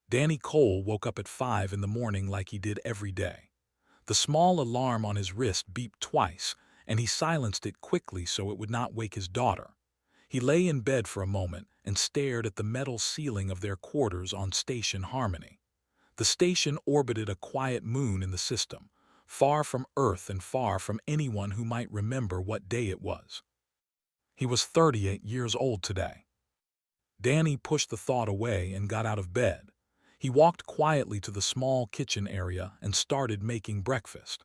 Danny Cole woke up at 5 in the morning like he did every day. The small alarm on his wrist beeped twice, and he silenced it quickly so it would not wake his daughter. He lay in bed for a moment and stared at the metal ceiling of their quarters on Station Harmony. The station orbited a quiet moon in the system, far from Earth and far from anyone who might remember what day it was. He was 38 years old today. Danny pushed the thought away and got out of bed. He walked quietly to the small kitchen area and started making breakfast.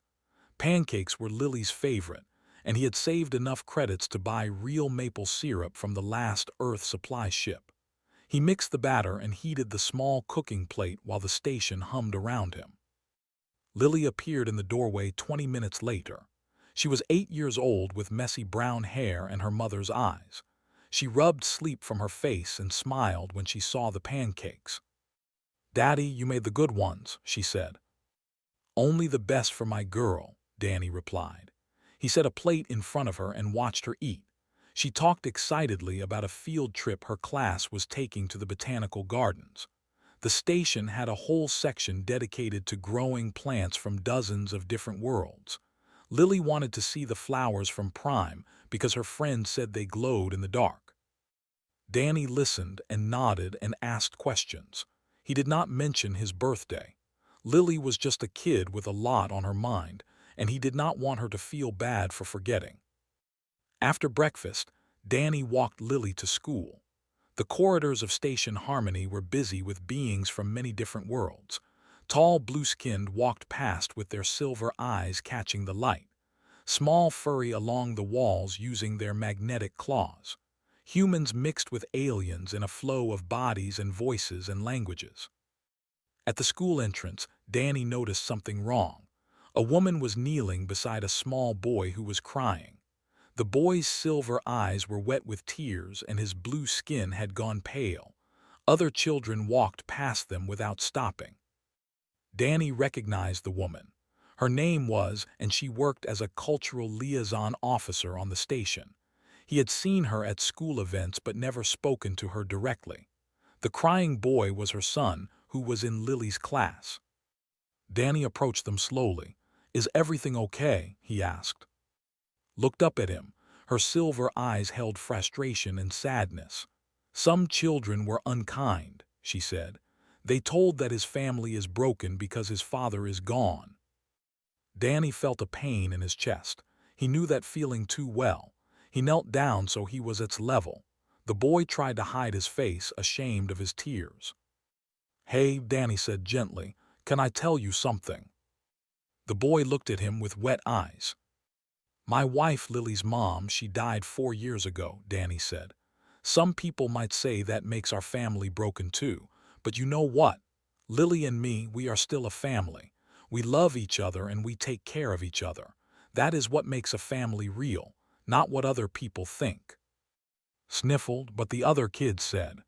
Pancakes were Lily's favorite, and he had saved enough credits to buy real maple syrup from the last Earth supply ship. He mixed the batter and heated the small cooking plate while the station hummed around him. Lily appeared in the doorway 20 minutes later. She was 8 years old with messy brown hair and her mother's eyes. She rubbed sleep from her face and smiled when she saw the pancakes. "Daddy, you made the good ones," she said. "Only the best for my girl," Danny replied. He set a plate in front of her and watched her eat. She talked excitedly about a field trip her class was taking to the botanical gardens. The station had a whole section dedicated to growing plants from dozens of different worlds. Lily wanted to see the flowers from Prime because her friend said they glowed in the dark. Danny listened and nodded and asked questions. He did not mention his birthday. Lily was just a kid with a lot on her mind, and he did not want her to feel bad for forgetting. After breakfast, Danny walked Lily to school. The corridors of Station Harmony were busy with beings from many different worlds. Tall, blue-skinned walked past with their silver eyes catching the light. Small furry along the walls using their magnetic claws. Humans mixed with aliens in a flow of bodies and voices and languages. At the school entrance, Danny noticed something wrong. A woman was kneeling beside a small boy who was crying. The boy's silver eyes were wet with tears and his blue skin had gone pale. Other children walked past them without stopping. Danny recognized the woman. Her name was, and she worked as a cultural liaison officer on the station. He had seen her at school events but never spoken to her directly. The crying boy was her son, who was in Lily's class. Danny approached them slowly. "Is everything okay?" he asked. Looked up at him. Her silver eyes held frustration and sadness. "Some children were unkind," she said. "They told that his family is broken because his father is gone." Danny felt a pain in his chest. He knew that feeling too well. He knelt down so he was at level. The boy tried to hide his face, ashamed of his tears. "Hey," Danny said gently, "can I tell you something?" The boy looked at him with wet eyes. "My wife, Lily's mom, she died 4 years ago," Danny said. "Some people might say that makes our family broken too, but you know what? Lily and me, we are still a family. We love each other and we take care of each other. That is what makes a family real, not what other people think." Sniffled, but the other kids said.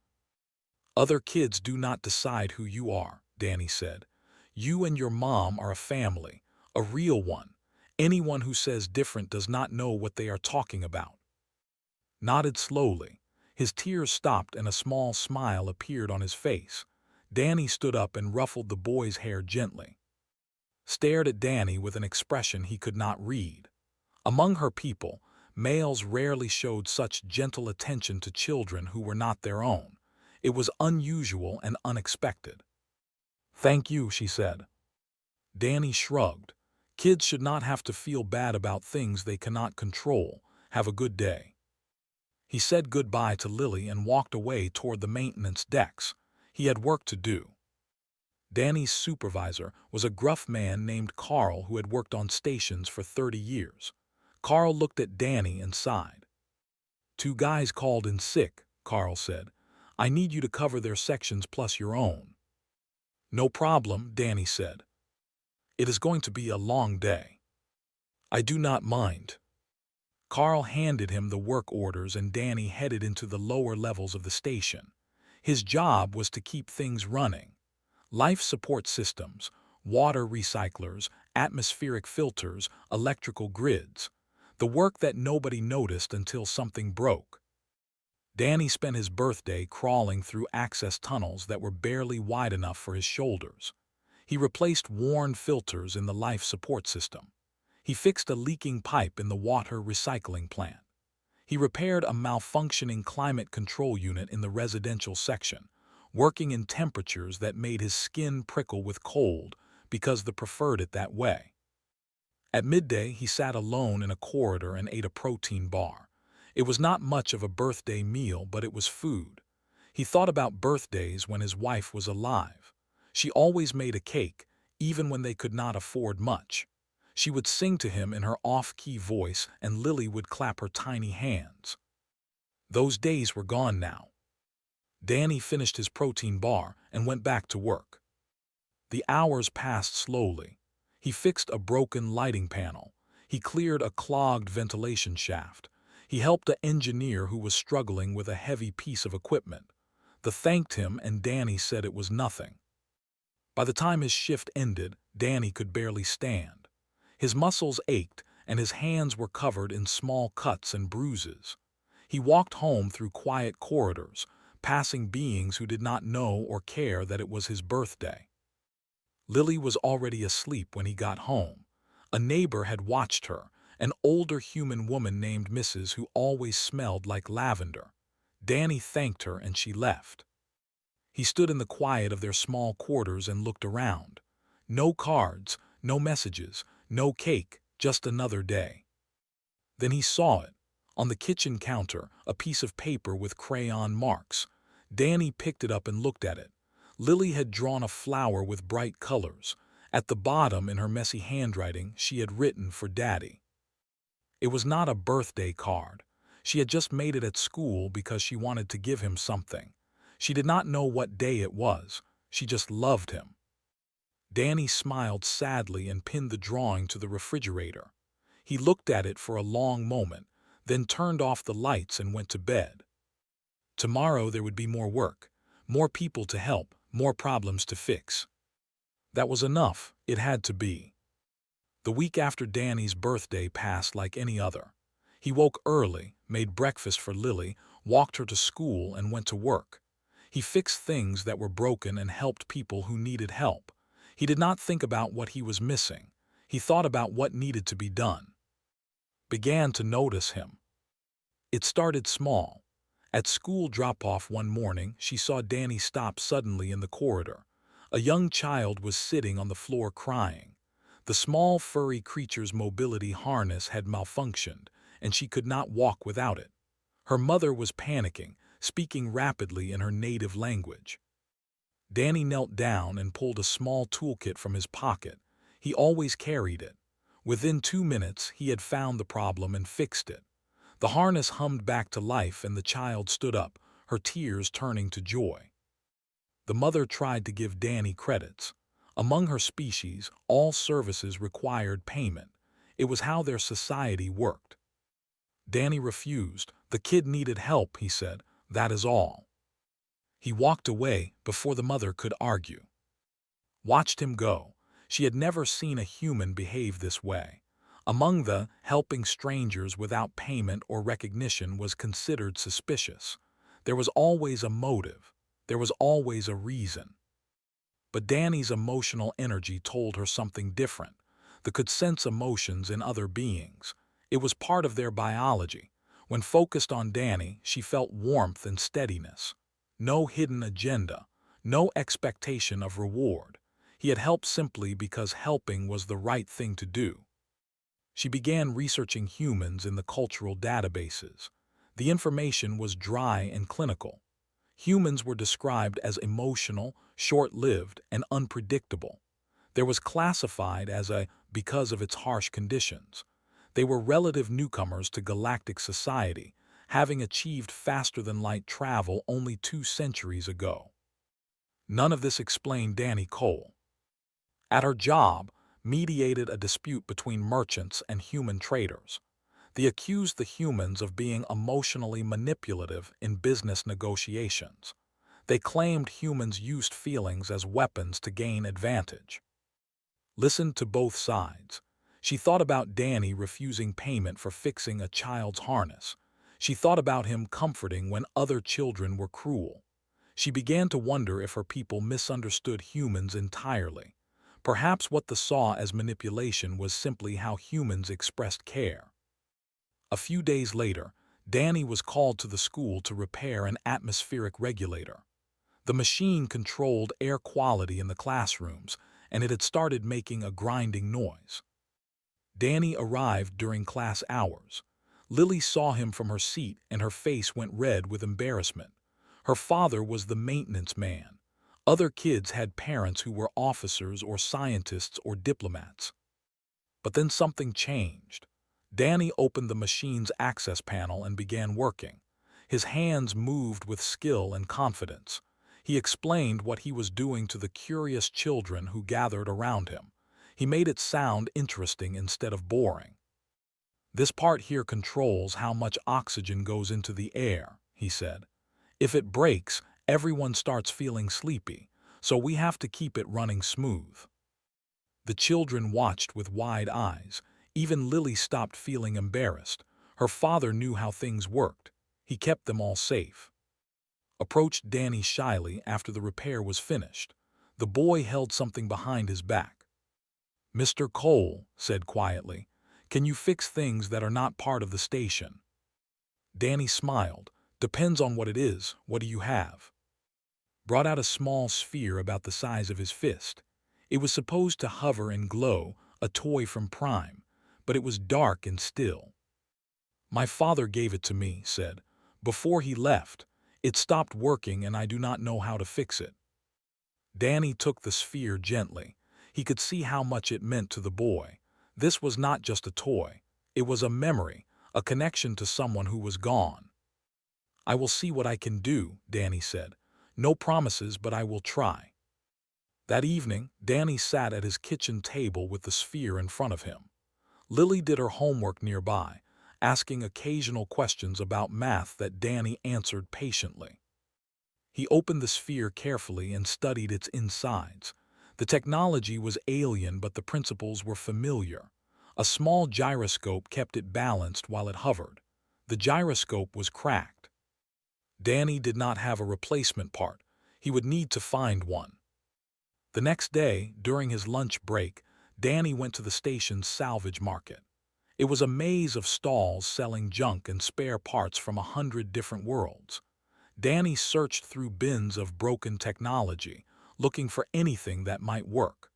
"Other kids do not decide who you are," Danny said. "You and your mom are a family, a real one. Anyone who says different does not know what they are talking about." Nodded slowly. His tears stopped and a small smile appeared on his face. Danny stood up and ruffled the boy's hair gently. Stared at Danny with an expression he could not read. Among her people, males rarely showed such gentle attention to children who were not their own. It was unusual and unexpected. "Thank you," she said. Danny shrugged. "Kids should not have to feel bad about things they cannot control. Have a good day." He said goodbye to Lily and walked away toward the maintenance decks. He had work to do. Danny's supervisor was a gruff man named Carl who had worked on stations for 30 years. Carl looked at Danny and sighed. "2 guys called in sick," Carl said. "I need you to cover their sections plus your own." "No problem," Danny said. "It is going to be a long day." "I do not mind." Carl handed him the work orders and Danny headed into the lower levels of the station. His job was to keep things running. Life support systems, water recyclers, atmospheric filters, electrical grids. The work that nobody noticed until something broke. Danny spent his birthday crawling through access tunnels that were barely wide enough for his shoulders. He replaced worn filters in the life support system. He fixed a leaking pipe in the water recycling plant. He repaired a malfunctioning climate control unit in the residential section, working in temperatures that made his skin prickle with cold because they preferred it that way. At midday, he sat alone in a corridor and ate a protein bar. It was not much of a birthday meal, but it was food. He thought about birthdays when his wife was alive. She always made a cake, even when they could not afford much. She would sing to him in her off-key voice, and Lily would clap her tiny hands. Those days were gone now. Danny finished his protein bar and went back to work. The hours passed slowly. He fixed a broken lighting panel. He cleared a clogged ventilation shaft. He helped an engineer who was struggling with a heavy piece of equipment. They thanked him, and Danny said it was nothing. By the time his shift ended, Danny could barely stand. His muscles ached, and his hands were covered in small cuts and bruises. He walked home through quiet corridors, passing beings who did not know or care that it was his birthday. Lily was already asleep when he got home. A neighbor had watched her, an older human woman named Mrs. who always smelled like lavender. Danny thanked her and she left. He stood in the quiet of their small quarters and looked around. No cards, no messages, no cake, just another day. Then he saw it. On the kitchen counter, a piece of paper with crayon marks. Danny picked it up and looked at it. Lily had drawn a flower with bright colors. At the bottom, in her messy handwriting, she had written for Daddy. It was not a birthday card. She had just made it at school because she wanted to give him something. She did not know what day it was. She just loved him. Danny smiled sadly and pinned the drawing to the refrigerator. He looked at it for a long moment, then turned off the lights and went to bed. Tomorrow there would be more work, more people to help, more problems to fix. That was enough. It had to be. The week after Danny's birthday passed like any other. He woke early, made breakfast for Lily, walked her to school, and went to work. He fixed things that were broken and helped people who needed help. He did not think about what he was missing. He thought about what needed to be done. Began to notice him. It started small. At school drop-off one morning, she saw Danny stop suddenly in the corridor. A young child was sitting on the floor crying. The small furry creature's mobility harness had malfunctioned, and she could not walk without it. Her mother was panicking, speaking rapidly in her native language. Danny knelt down and pulled a small toolkit from his pocket. He always carried it. Within 2 minutes, he had found the problem and fixed it. The harness hummed back to life and the child stood up, her tears turning to joy. The mother tried to give Danny credits. Among her species, all services required payment. It was how their society worked. Danny refused. The kid needed help, he said. That is all. He walked away before the mother could argue. Watched him go. She had never seen a human behave this way. Among the helping strangers without payment or recognition was considered suspicious. There was always a motive. There was always a reason. But Danny's emotional energy told her something different. They could sense emotions in other beings. It was part of their biology. When focused on Danny, she felt warmth and steadiness. No hidden agenda, no expectation of reward. He had helped simply because helping was the right thing to do. She began researching humans in the cultural databases. The information was dry and clinical. Humans were described as emotional, short-lived, and unpredictable. There was classified as a because of its harsh conditions. They were relative newcomers to galactic society, having achieved faster-than-light travel only 2 centuries ago. None of this explained Danny Cole. At her job, mediated a dispute between merchants and human traders. They accused the humans of being emotionally manipulative in business negotiations. They claimed humans used feelings as weapons to gain advantage. Listened to both sides. She thought about Danny refusing payment for fixing a child's harness. She thought about him comforting when other children were cruel. She began to wonder if her people misunderstood humans entirely. Perhaps what they saw as manipulation was simply how humans expressed care. A few days later, Danny was called to the school to repair an atmospheric regulator. The machine controlled air quality in the classrooms, and it had started making a grinding noise. Danny arrived during class hours. Lily saw him from her seat and her face went red with embarrassment. Her father was the maintenance man. Other kids had parents who were officers or scientists or diplomats. But then something changed. Danny opened the machine's access panel and began working. His hands moved with skill and confidence. He explained what he was doing to the curious children who gathered around him. He made it sound interesting instead of boring. "This part here controls how much oxygen goes into the air," he said. "If it breaks, everyone starts feeling sleepy, so we have to keep it running smooth." The children watched with wide eyes. Even Lily stopped feeling embarrassed. Her father knew how things worked. He kept them all safe. Approached Danny shyly after the repair was finished. The boy held something behind his back. "Mr. Cole," said quietly, "can you fix things that are not part of the station?" Danny smiled. "Depends on what it is. What do you have?" Brought out a small sphere about the size of his fist. It was supposed to hover and glow, a toy from Prime, but it was dark and still. "My father gave it to me," said. "Before he left, it stopped working and I do not know how to fix it." Danny took the sphere gently. He could see how much it meant to the boy. This was not just a toy. It was a memory, a connection to someone who was gone. "I will see what I can do," Danny said. "No promises, but I will try." That evening, Danny sat at his kitchen table with the sphere in front of him. Lily did her homework nearby, asking occasional questions about math that Danny answered patiently. He opened the sphere carefully and studied its insides. The technology was alien, but the principles were familiar. A small gyroscope kept it balanced while it hovered. The gyroscope was cracked. Danny did not have a replacement part. He would need to find one. The next day, during his lunch break, Danny went to the station's salvage market. It was a maze of stalls selling junk and spare parts from 100 different worlds. Danny searched through bins of broken technology, looking for anything that might work.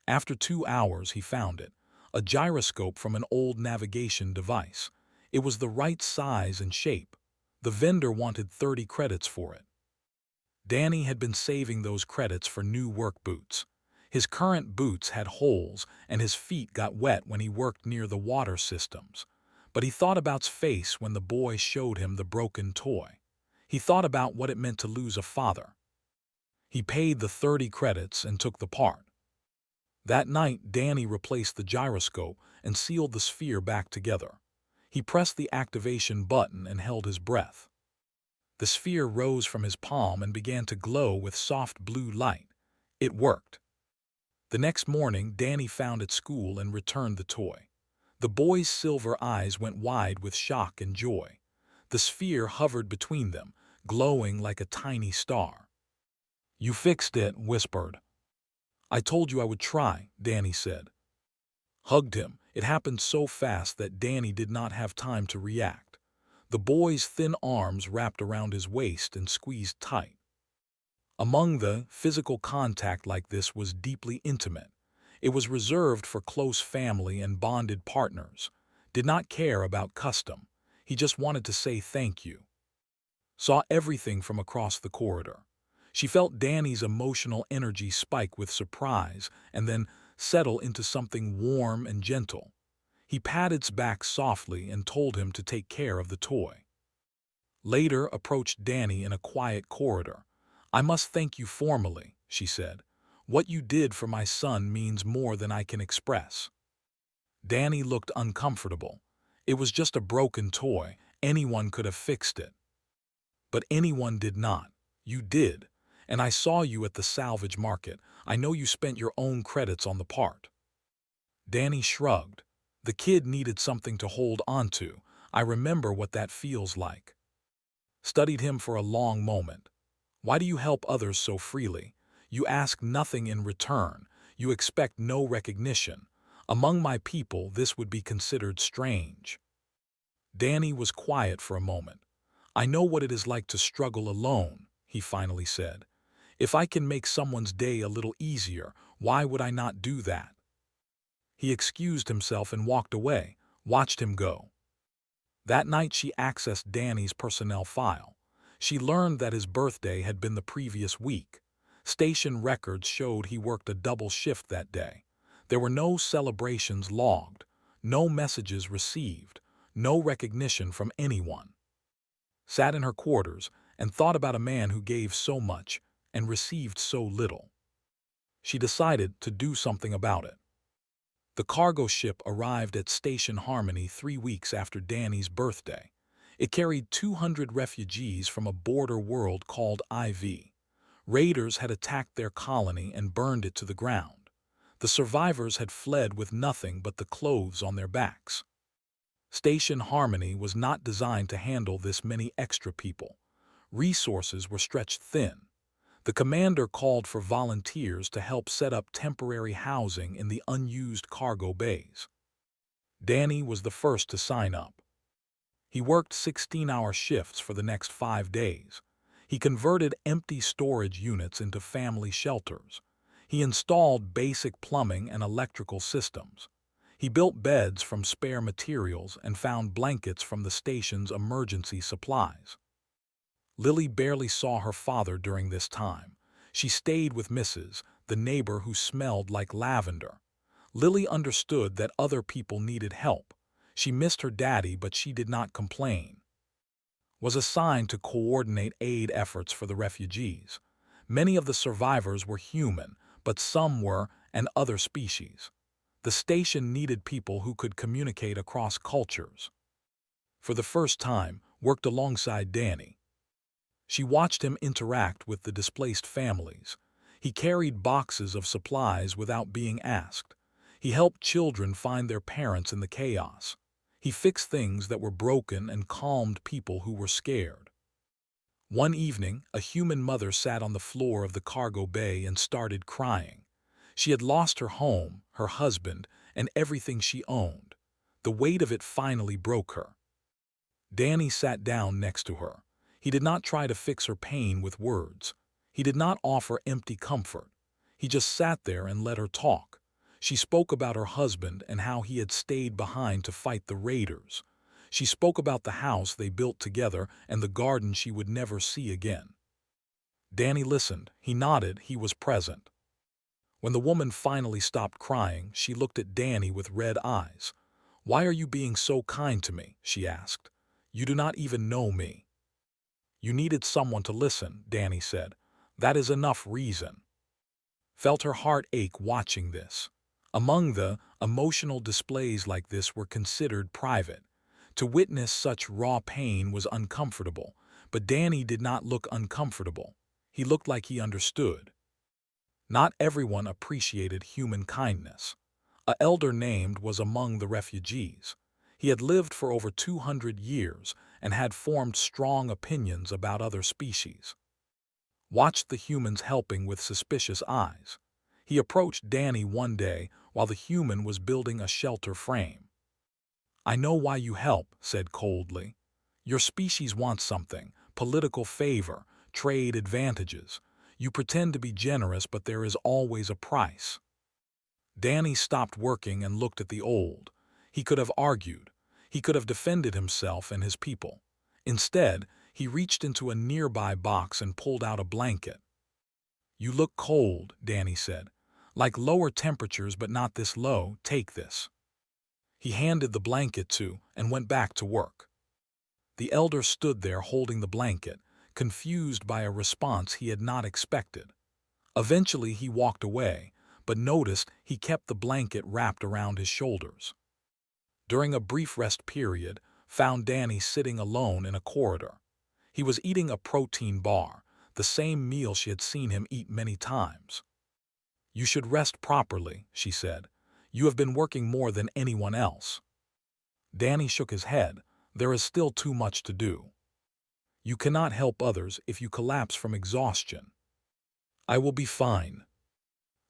After 2 hours, he found it, a gyroscope from an old navigation device. It was the right size and shape. The vendor wanted 30 credits for it. Danny had been saving those credits for new work boots. His current boots had holes, and his feet got wet when he worked near the water systems. But he thought about his face when the boy showed him the broken toy. He thought about what it meant to lose a father. He paid the 30 credits and took the part. That night, Danny replaced the gyroscope and sealed the sphere back together. He pressed the activation button and held his breath. The sphere rose from his palm and began to glow with soft blue light. It worked. The next morning, Danny found at school and returned the toy. The boy's silver eyes went wide with shock and joy. The sphere hovered between them, glowing like a tiny star. "You fixed it," whispered. "I told you I would try," Danny said. Hugged him. It happened so fast that Danny did not have time to react. The boy's thin arms wrapped around his waist and squeezed tight. Among the physical contact like this was deeply intimate. It was reserved for close family and bonded partners. Did not care about custom. He just wanted to say thank you. Saw everything from across the corridor. She felt Danny's emotional energy spike with surprise and then settle into something warm and gentle. He patted its back softly and told him to take care of the toy. Later approached Danny in a quiet corridor. "I must thank you formally," she said. "What you did for my son means more than I can express." Danny looked uncomfortable. It was just a broken toy. Anyone could have fixed it. "But anyone did not. You did. And I saw you at the salvage market. I know you spent your own credits on the part." Danny shrugged. The kid needed something to hold onto. I remember what that feels like. Studied him for a long moment. Why do you help others so freely? You ask nothing in return. You expect no recognition. Among my people, this would be considered strange. Danny was quiet for a moment. I know what it is like to struggle alone, he finally said. If I can make someone's day a little easier, why would I not do that? He excused himself and walked away, watched him go. That night she accessed Danny's personnel file. She learned that his birthday had been the previous week. Station records showed he worked a double shift that day. There were no celebrations logged, no messages received, no recognition from anyone. Sat in her quarters and thought about a man who gave so much and received so little. She decided to do something about it. The cargo ship arrived at Station Harmony 3 weeks after Danny's birthday. It carried 200 refugees from a border world called IV. Raiders had attacked their colony and burned it to the ground. The survivors had fled with nothing but the clothes on their backs. Station Harmony was not designed to handle this many extra people. Resources were stretched thin. The commander called for volunteers to help set up temporary housing in the unused cargo bays. Danny was the first to sign up. He worked 16-hour shifts for the next 5 days. He converted empty storage units into family shelters. He installed basic plumbing and electrical systems. He built beds from spare materials and found blankets from the station's emergency supplies. Lily barely saw her father during this time. She stayed with Mrs., the neighbor who smelled like lavender. Lily understood that other people needed help. She missed her daddy, but she did not complain. Was assigned to coordinate aid efforts for the refugees. Many of the survivors were human, but some were an other species. The station needed people who could communicate across cultures. For the first time, worked alongside Danny. She watched him interact with the displaced families. He carried boxes of supplies without being asked. He helped children find their parents in the chaos. He fixed things that were broken and calmed people who were scared. One evening, a human mother sat on the floor of the cargo bay and started crying. She had lost her home, her husband, and everything she owned. The weight of it finally broke her. Danny sat down next to her. He did not try to fix her pain with words. He did not offer empty comfort. He just sat there and let her talk. She spoke about her husband and how he had stayed behind to fight the raiders. She spoke about the house they built together and the garden she would never see again. Danny listened. He nodded. He was present. When the woman finally stopped crying, she looked at Danny with red eyes. "Why are you being so kind to me?" she asked. "You do not even know me." "You needed someone to listen," Danny said. "That is enough reason." Felt her heart ache watching this. Among the emotional displays like this were considered private. To witness such raw pain was uncomfortable, but Danny did not look uncomfortable. He looked like he understood. Not everyone appreciated human kindness. A elder named was among the refugees. He had lived for over 200 years and had formed strong opinions about other species. Watched the humans helping with suspicious eyes. He approached Danny one day while the human was building a shelter frame. "I know why you help," said coldly. "Your species wants something, political favor, trade advantages. You pretend to be generous, but there is always a price." Danny stopped working and looked at the old. He could have argued. He could have defended himself and his people. Instead, he reached into a nearby box and pulled out a blanket. "You look cold," Danny said. "Like lower temperatures, but not this low. Take this." He handed the blanket to and went back to work. The elder stood there holding the blanket, confused by a response he had not expected. Eventually he walked away, but noticed he kept the blanket wrapped around his shoulders. During a brief rest period, found Danny sitting alone in a corridor. He was eating a protein bar, the same meal she had seen him eat many times. "You should rest properly," she said. "You have been working more than anyone else." Danny shook his head. There is still too much to do. You cannot help others if you collapse from exhaustion. I will be fine.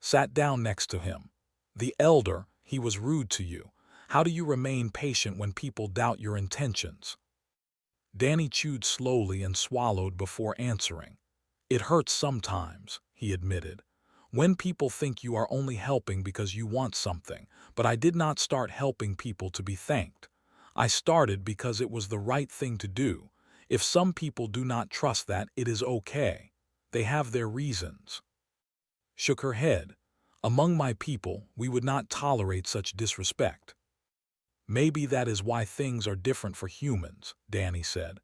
Sat down next to him. The elder, he was rude to you. How do you remain patient when people doubt your intentions? Danny chewed slowly and swallowed before answering. It hurts sometimes, he admitted. When people think you are only helping because you want something, but I did not start helping people to be thanked. I started because it was the right thing to do. If some people do not trust that, it is okay. They have their reasons. Shook her head. Among my people, we would not tolerate such disrespect. Maybe that is why things are different for humans, Danny said.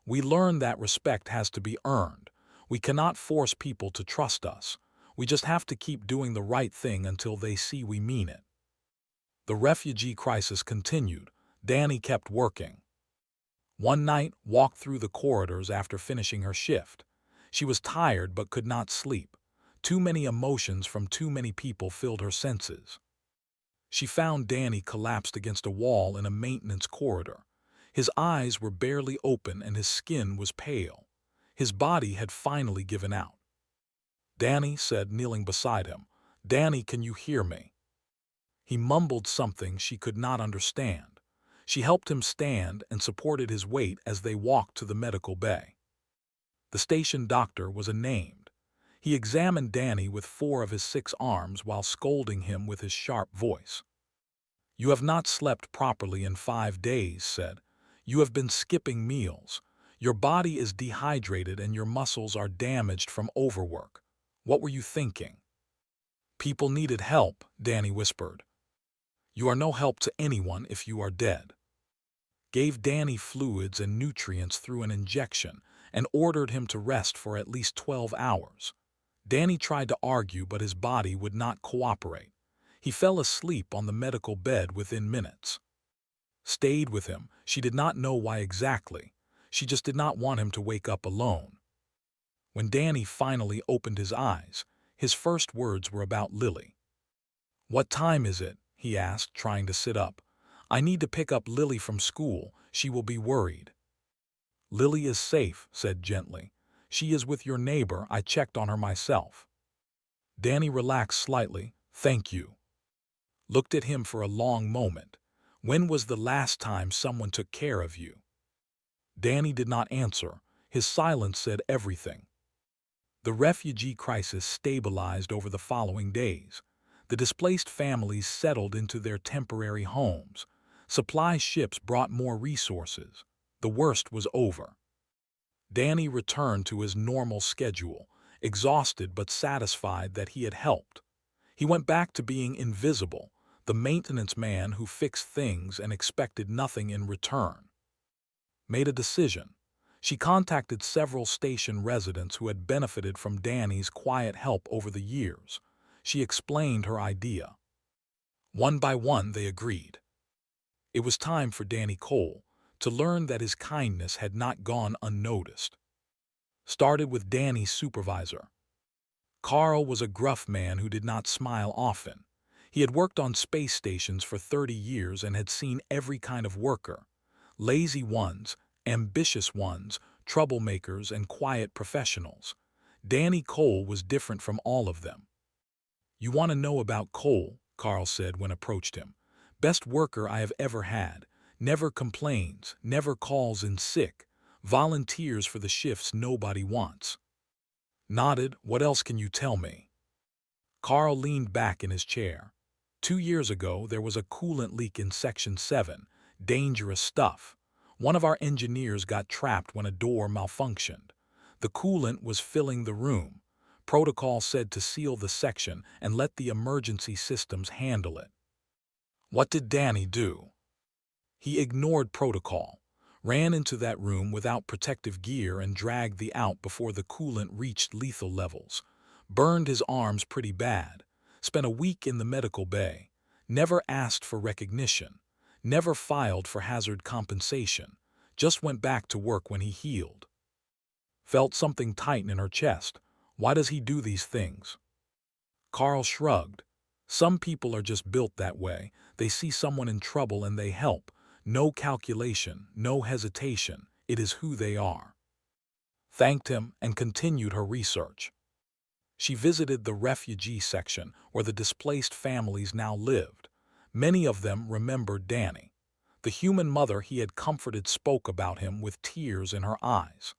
We learn that respect has to be earned. We cannot force people to trust us. We just have to keep doing the right thing until they see we mean it. The refugee crisis continued. Danny kept working. One night, walked through the corridors after finishing her shift. She was tired but could not sleep. Too many emotions from too many people filled her senses. She found Danny collapsed against a wall in a maintenance corridor. His eyes were barely open and his skin was pale. His body had finally given out. Danny said, kneeling beside him, "Danny, can you hear me?" He mumbled something she could not understand. She helped him stand and supported his weight as they walked to the medical bay. The station doctor was unnamed. He examined Danny with 4 of his 6 arms while scolding him with his sharp voice. "You have not slept properly in 5 days," said. "You have been skipping meals. Your body is dehydrated and your muscles are damaged from overwork. What were you thinking?" "People needed help," Danny whispered. "You are no help to anyone if you are dead." Gave Danny fluids and nutrients through an injection and ordered him to rest for at least 12 hours. Danny tried to argue, but his body would not cooperate. He fell asleep on the medical bed within minutes. Stayed with him. She did not know why exactly. She just did not want him to wake up alone. When Danny finally opened his eyes, his first words were about Lily. "What time is it?" he asked, trying to sit up. "I need to pick up Lily from school. She will be worried." "Lily is safe," said gently. "She is with your neighbor. I checked on her myself." Danny relaxed slightly. "Thank you." Looked at him for a long moment. "When was the last time someone took care of you?" Danny did not answer. His silence said everything. The refugee crisis stabilized over the following days. The displaced families settled into their temporary homes. Supply ships brought more resources. The worst was over. Danny returned to his normal schedule, exhausted but satisfied that he had helped. He went back to being invisible, the maintenance man who fixed things and expected nothing in return. Made a decision. She contacted several station residents who had benefited from Danny's quiet help over the years. She explained her idea. One by one, they agreed. It was time for Danny Cole to learn that his kindness had not gone unnoticed. Started with Danny's supervisor. Carl was a gruff man who did not smile often. He had worked on space stations for 30 years and had seen every kind of worker. Lazy ones, ambitious ones, troublemakers, and quiet professionals. Danny Cole was different from all of them. "You want to know about Cole," Carl said when approached him. "Best worker I have ever had. Never complains, never calls in sick. Volunteers for the shifts nobody wants." Nodded. "What else can you tell me?" Carl leaned back in his chair. 2 years ago, there was a coolant leak in Section 7. Dangerous stuff. One of our engineers got trapped when a door malfunctioned. The coolant was filling the room. Protocol said to seal the section and let the emergency systems handle it. What did Danny do? He ignored protocol, ran into that room without protective gear and dragged the out before the coolant reached lethal levels. Burned his arms pretty bad. Spent a week in the medical bay. Never asked for recognition. Never filed for hazard compensation. Just went back to work when he healed. Felt something tighten in her chest. Why does he do these things? Carl shrugged. Some people are just built that way. They see someone in trouble and they help. No calculation, no hesitation. It is who they are. Thanked him and continued her research. She visited the refugee section where the displaced families now lived. Many of them remembered Danny. The human mother he had comforted spoke about him with tears in her eyes.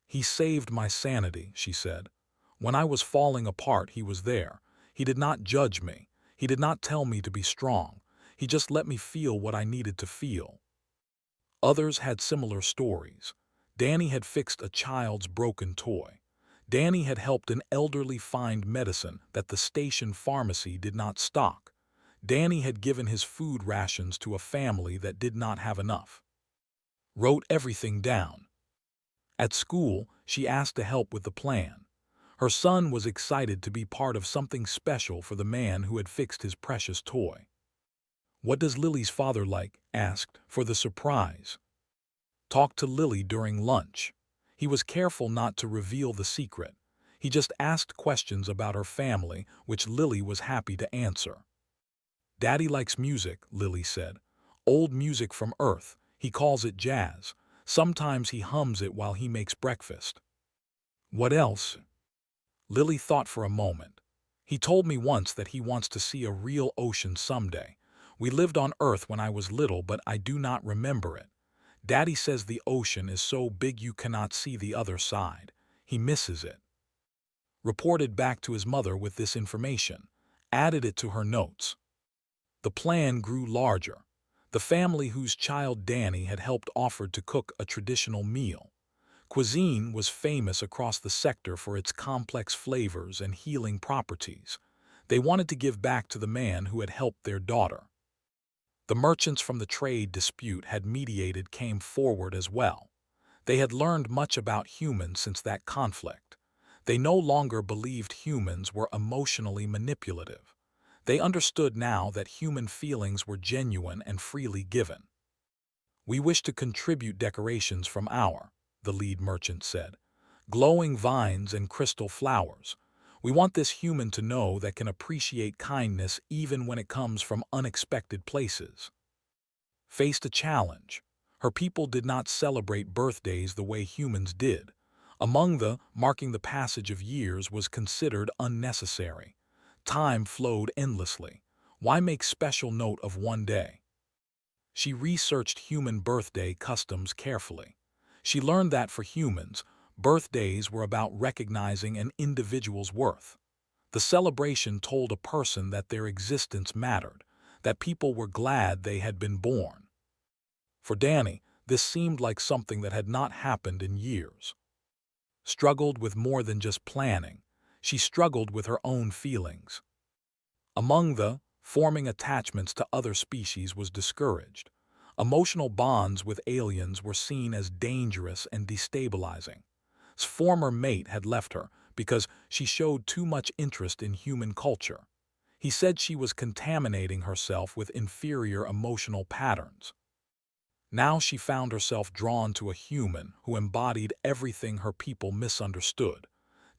"He saved my sanity," she said. "When I was falling apart, he was there. He did not judge me. He did not tell me to be strong. He just let me feel what I needed to feel." Others had similar stories. Danny had fixed a child's broken toy. Danny had helped an elderly find medicine that the station pharmacy did not stock. Danny had given his food rations to a family that did not have enough. Wrote everything down. At school, she asked to help with the plan. Her son was excited to be part of something special for the man who had fixed his precious toy. "What does Lily's father like?" asked, for the surprise. Talked to Lily during lunch. He was careful not to reveal the secret. He just asked questions about her family, which Lily was happy to answer. "Daddy likes music," Lily said. "Old music from Earth. He calls it jazz. Sometimes he hums it while he makes breakfast." "What else?" Lily thought for a moment. "He told me once that he wants to see a real ocean someday. We lived on Earth when I was little, but I do not remember it. Daddy says the ocean is so big you cannot see the other side. He misses it." Reported back to his mother with this information. Added it to her notes. The plan grew larger. The family whose child Danny had helped offered to cook a traditional meal. Cuisine was famous across the sector for its complex flavors and healing properties. They wanted to give back to the man who had helped their daughter. The merchants from the trade dispute had mediated came forward as well. They had learned much about humans since that conflict. They no longer believed humans were emotionally manipulative. They understood now that human feelings were genuine and freely given. "We wish to contribute decorations from the lead merchant said. "Glowing vines and crystal flowers. We want this human to know that can appreciate kindness even when it comes from unexpected places." Faced a challenge. Her people did not celebrate birthdays the way humans did. Among the marking the passage of years was considered unnecessary. Time flowed endlessly. Why make special note of one day? She researched human birthday customs carefully. She learned that for humans, birthdays were about recognizing an individual's worth. The celebration told a person that their existence mattered, that people were glad they had been born. For Danny, this seemed like something that had not happened in years. Struggled with more than just planning. She struggled with her own feelings. Among the forming attachments to other species was discouraged. Emotional bonds with aliens were seen as dangerous and destabilizing. His former mate had left her because she showed too much interest in human culture. He said she was contaminating herself with inferior emotional patterns. Now she found herself drawn to a human who embodied everything her people misunderstood.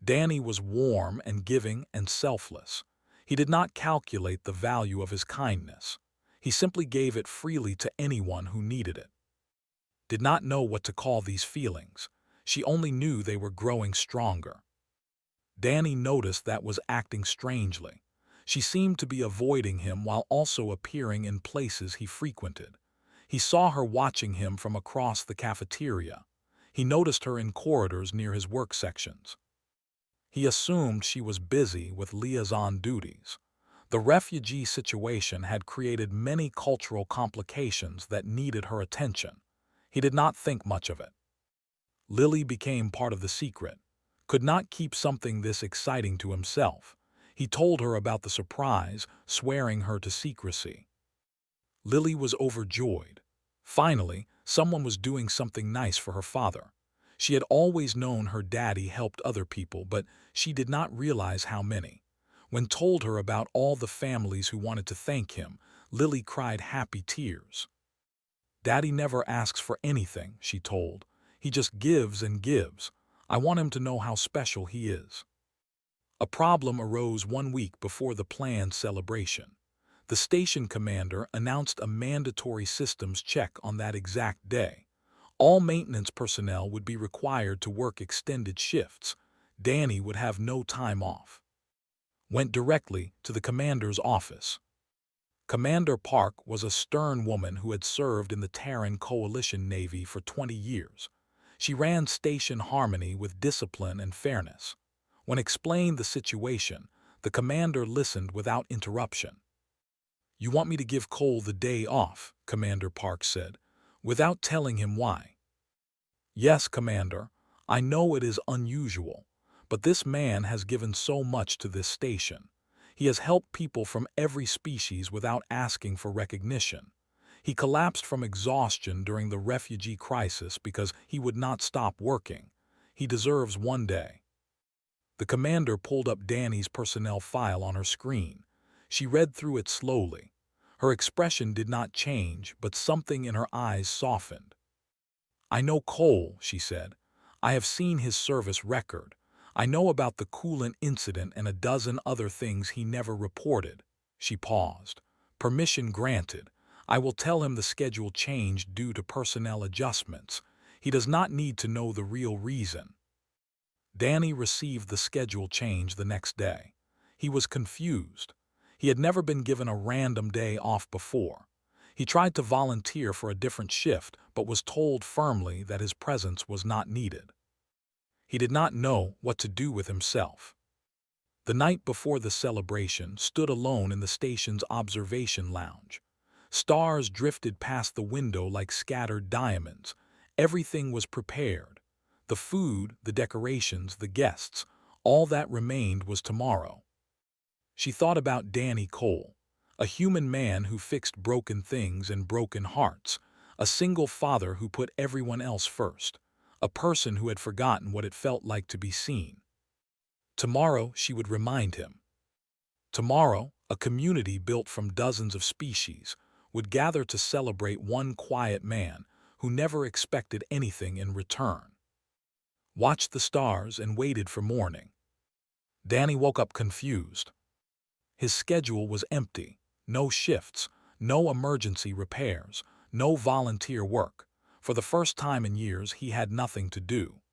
Danny was warm and giving and selfless. He did not calculate the value of his kindness. He simply gave it freely to anyone who needed it. Did not know what to call these feelings. She only knew they were growing stronger. Danny noticed that was acting strangely. She seemed to be avoiding him while also appearing in places he frequented. He saw her watching him from across the cafeteria. He noticed her in corridors near his work sections. He assumed she was busy with liaison duties. The refugee situation had created many cultural complications that needed her attention. He did not think much of it. Lily became part of the secret. Could not keep something this exciting to himself. He told her about the surprise, swearing her to secrecy. Lily was overjoyed. Finally, someone was doing something nice for her father. She had always known her daddy helped other people, but she did not realize how many. When told her about all the families who wanted to thank him, Lily cried happy tears. "Daddy never asks for anything," she told. "He just gives and gives. I want him to know how special he is." A problem arose 1 week before the planned celebration. The station commander announced a mandatory systems check on that exact day. All maintenance personnel would be required to work extended shifts. Danny would have no time off. Went directly to the commander's office. Commander Park was a stern woman who had served in the Terran Coalition Navy for 20 years. She ran Station Harmony with discipline and fairness. When explained the situation, the commander listened without interruption. "You want me to give Cole the day off," Commander Park said, without telling him why. "Yes, Commander, I know it is unusual, but this man has given so much to this station. He has helped people from every species without asking for recognition. He collapsed from exhaustion during the refugee crisis because he would not stop working. He deserves one day." The commander pulled up Danny's personnel file on her screen. She read through it slowly. Her expression did not change, but something in her eyes softened. "I know Cole," she said. "I have seen his service record. I know about the coolant incident and a dozen other things he never reported." She paused. "Permission granted. I will tell him the schedule changed due to personnel adjustments. He does not need to know the real reason." Danny received the schedule change the next day. He was confused. He had never been given a random day off before. He tried to volunteer for a different shift, but was told firmly that his presence was not needed. He did not know what to do with himself. The night before the celebration, stood alone in the station's observation lounge. Stars drifted past the window like scattered diamonds. Everything was prepared. The food, the decorations, the guests, all that remained was tomorrow. She thought about Danny Cole, a human man who fixed broken things and broken hearts, a single father who put everyone else first, a person who had forgotten what it felt like to be seen. Tomorrow she would remind him. Tomorrow, a community built from dozens of species would gather to celebrate one quiet man who never expected anything in return. Watched the stars and waited for morning. Danny woke up confused. His schedule was empty. No shifts, no emergency repairs, no volunteer work. For the first time in years, he had nothing to do.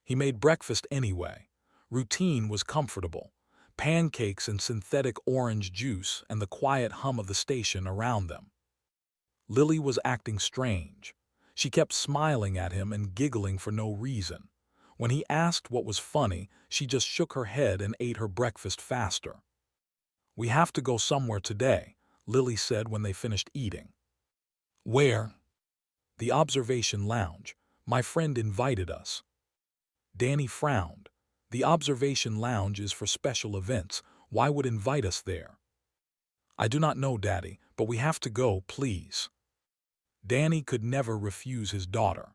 He made breakfast anyway. Routine was comfortable. Pancakes and synthetic orange juice and the quiet hum of the station around them. Lily was acting strange. She kept smiling at him and giggling for no reason. When he asked what was funny, she just shook her head and ate her breakfast faster. "We have to go somewhere today," Lily said when they finished eating. "Where?" "The observation lounge. My friend invited us." Danny frowned. "The observation lounge is for special events. Why would invite us there?" "I do not know, Daddy, but we have to go, please." Danny could never refuse his daughter.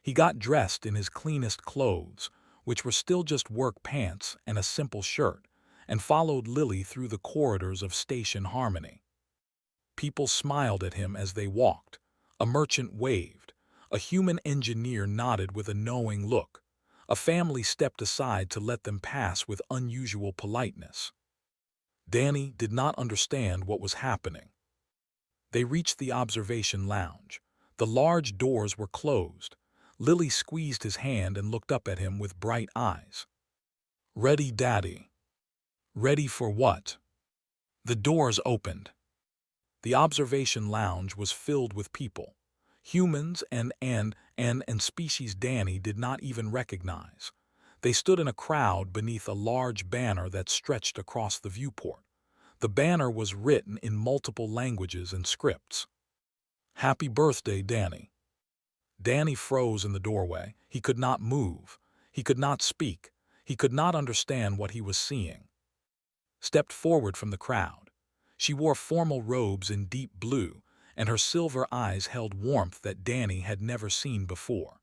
He got dressed in his cleanest clothes, which were still just work pants and a simple shirt, and followed Lily through the corridors of Station Harmony. People smiled at him as they walked. A merchant waved. A human engineer nodded with a knowing look. A family stepped aside to let them pass with unusual politeness. Danny did not understand what was happening. They reached the observation lounge. The large doors were closed. Lily squeezed his hand and looked up at him with bright eyes. "Ready, Daddy." "Ready for what?" The doors opened. The observation lounge was filled with people. Humans and species Danny did not even recognize. They stood in a crowd beneath a large banner that stretched across the viewport. The banner was written in multiple languages and scripts. "Happy birthday, Danny." Danny froze in the doorway. He could not move. He could not speak. He could not understand what he was seeing. Stepped forward from the crowd. She wore formal robes in deep blue, and her silver eyes held warmth that Danny had never seen before.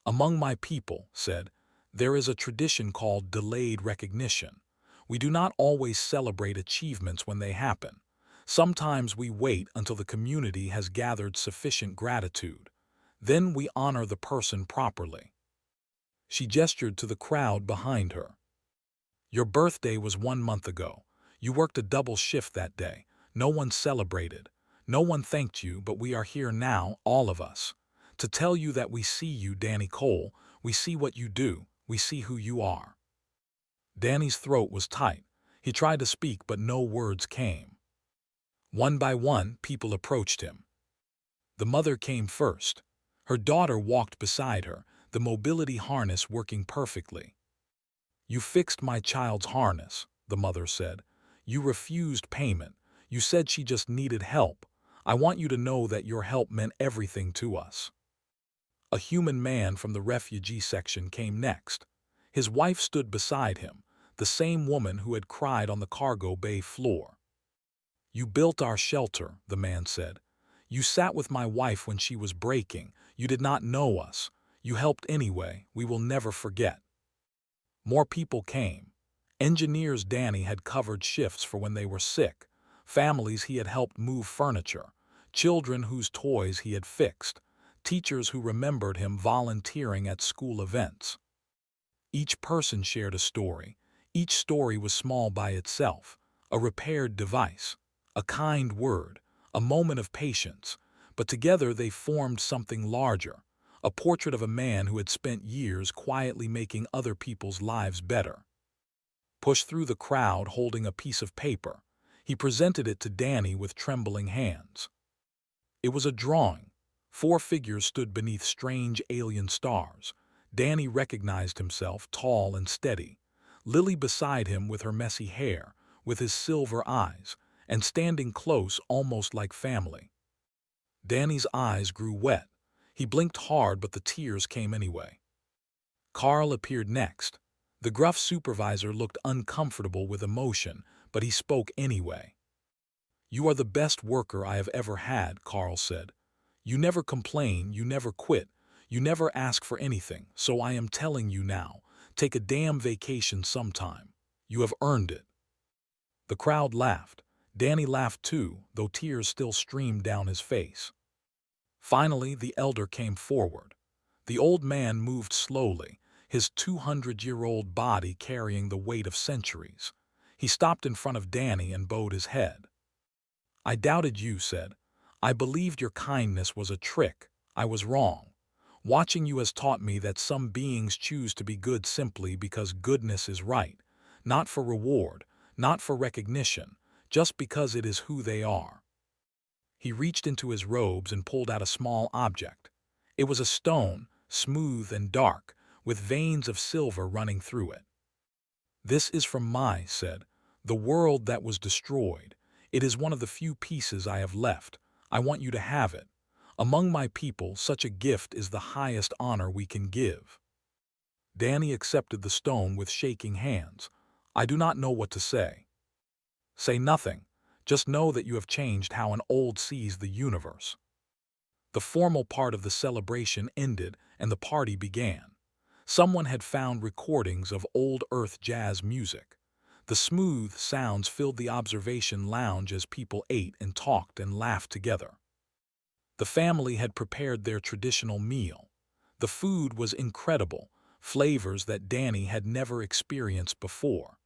"Among my people," said, "there is a tradition called delayed recognition. We do not always celebrate achievements when they happen. Sometimes we wait until the community has gathered sufficient gratitude. Then we honor the person properly." She gestured to the crowd behind her. "Your birthday was 1 month ago. You worked a double shift that day. No one celebrated. No one thanked you, but we are here now, all of us. To tell you that we see you, Danny Cole, we see what you do, we see who you are. Danny's throat was tight. He tried to speak, but no words came. One by one, people approached him. The mother came first. Her daughter walked beside her, the mobility harness working perfectly. "You fixed my child's harness," the mother said. "You refused payment. You said she just needed help. I want you to know that your help meant everything to us." A human man from the refugee section came next. His wife stood beside him, the same woman who had cried on the cargo bay floor. "You built our shelter," the man said. "You sat with my wife when she was breaking. You did not know us. You helped anyway. We will never forget." More people came. Engineers Danny had covered shifts for when they were sick, families he had helped move furniture, children whose toys he had fixed, teachers who remembered him volunteering at school events. Each person shared a story. Each story was small by itself, a repaired device, a kind word, a moment of patience, but together they formed something larger, a portrait of a man who had spent years quietly making other people's lives better. Pushed through the crowd holding a piece of paper, he presented it to Danny with trembling hands. It was a drawing. 4 figures stood beneath strange alien stars. Danny recognized himself, tall and steady. Lily beside him with her messy hair, with his silver eyes, and standing close almost like family. Danny's eyes grew wet. He blinked hard, but the tears came anyway. Carl appeared next. The gruff supervisor looked uncomfortable with emotion, but he spoke anyway. "You are the best worker I have ever had," Carl said. "You never complain, you never quit, you never ask for anything, so I am telling you now, take a damn vacation sometime. You have earned it." The crowd laughed. Danny laughed too, though tears still streamed down his face. Finally, the elder came forward. The old man moved slowly, his 200-year-old body carrying the weight of centuries. He stopped in front of Danny and bowed his head. "I doubted you," said. "I believed your kindness was a trick. I was wrong. Watching you has taught me that some beings choose to be good simply because goodness is right, not for reward, not for recognition, just because it is who they are." He reached into his robes and pulled out a small object. It was a stone, smooth and dark, with veins of silver running through it. "This is from said, the world that was destroyed. It is one of the few pieces I have left. I want you to have it. Among my people, such a gift is the highest honor we can give." Danny accepted the stone with shaking hands. "I do not know what to say." "Say nothing. Just know that you have changed how an old sees the universe." The formal part of the celebration ended and the party began. Someone had found recordings of old Earth jazz music. The smooth sounds filled the observation lounge as people ate and talked and laughed together. The family had prepared their traditional meal. The food was incredible, flavors that Danny had never experienced before.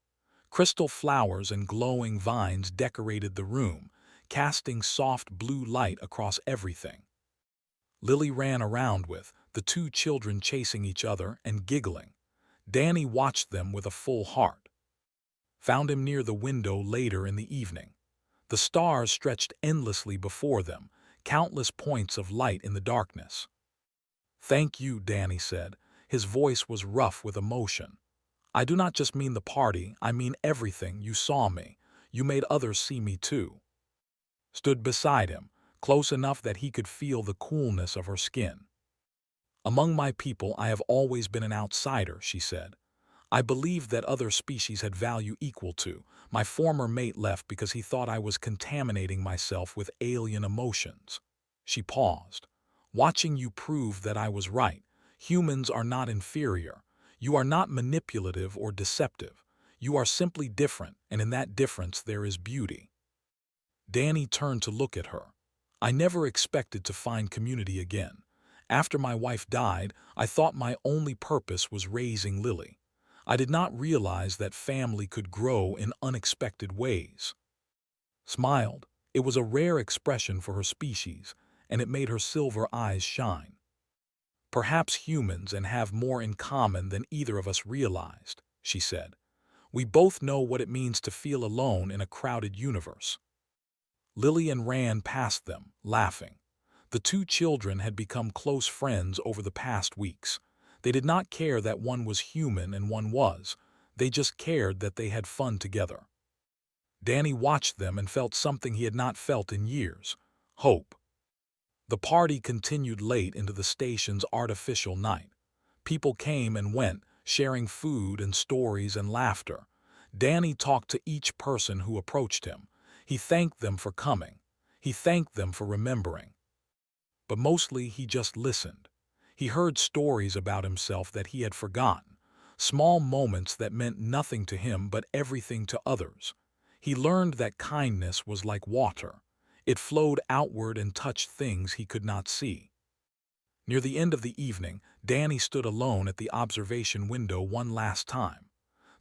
Crystal flowers and glowing vines decorated the room, casting soft blue light across everything. Lily ran around with the 2 children chasing each other and giggling. Danny watched them with a full heart. Found him near the window later in the evening. The stars stretched endlessly before them, countless points of light in the darkness. "Thank you," Danny said. His voice was rough with emotion. "I do not just mean the party, I mean everything. You saw me. You made others see me too." Stood beside him, close enough that he could feel the coolness of her skin. "Among my people I have always been an outsider," she said. "I believed that other species had value equal to. My former mate left because he thought I was contaminating myself with alien emotions." She paused. "Watching you proved that I was right. Humans are not inferior. You are not manipulative or deceptive. You are simply different, and in that difference there is beauty." Danny turned to look at her. "I never expected to find community again. After my wife died, I thought my only purpose was raising Lily. I did not realize that family could grow in unexpected ways." Smiled. It was a rare expression for her species, and it made her silver eyes shine. "Perhaps humans and have more in common than either of us realized," she said. "We both know what it means to feel alone in a crowded universe." Lillian ran past them, laughing. The two children had become close friends over the past weeks. They did not care that one was human and one was. They just cared that they had fun together. Danny watched them and felt something he had not felt in years: hope. The party continued late into the station's artificial night. People came and went, sharing food and stories and laughter. Danny talked to each person who approached him. He thanked them for coming. He thanked them for remembering. But mostly he just listened. He heard stories about himself that he had forgotten, small moments that meant nothing to him but everything to others. He learned that kindness was like water. It flowed outward and touched things he could not see. Near the end of the evening, Danny stood alone at the observation window one last time.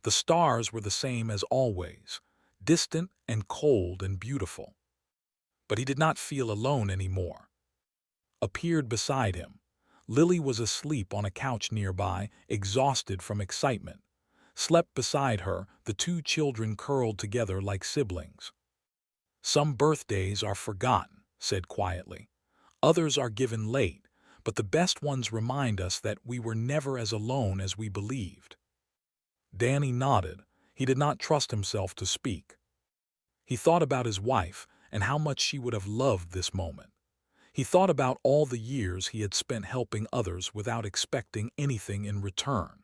The stars were the same as always, distant and cold and beautiful. But he did not feel alone anymore. Appeared beside him. Lily was asleep on a couch nearby, exhausted from excitement. Slept beside her, the two children curled together like siblings. "Some birthdays are forgotten," said quietly. "Others are given late, but the best ones remind us that we were never as alone as we believed." Danny nodded. He did not trust himself to speak. He thought about his wife and how much she would have loved this moment. He thought about all the years he had spent helping others without expecting anything in return.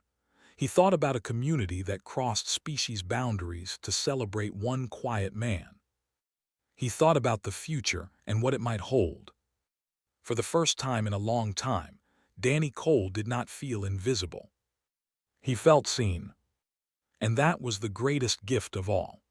He thought about a community that crossed species boundaries to celebrate one quiet man. He thought about the future and what it might hold. For the first time in a long time, Danny Cole did not feel invisible. He felt seen. And that was the greatest gift of all.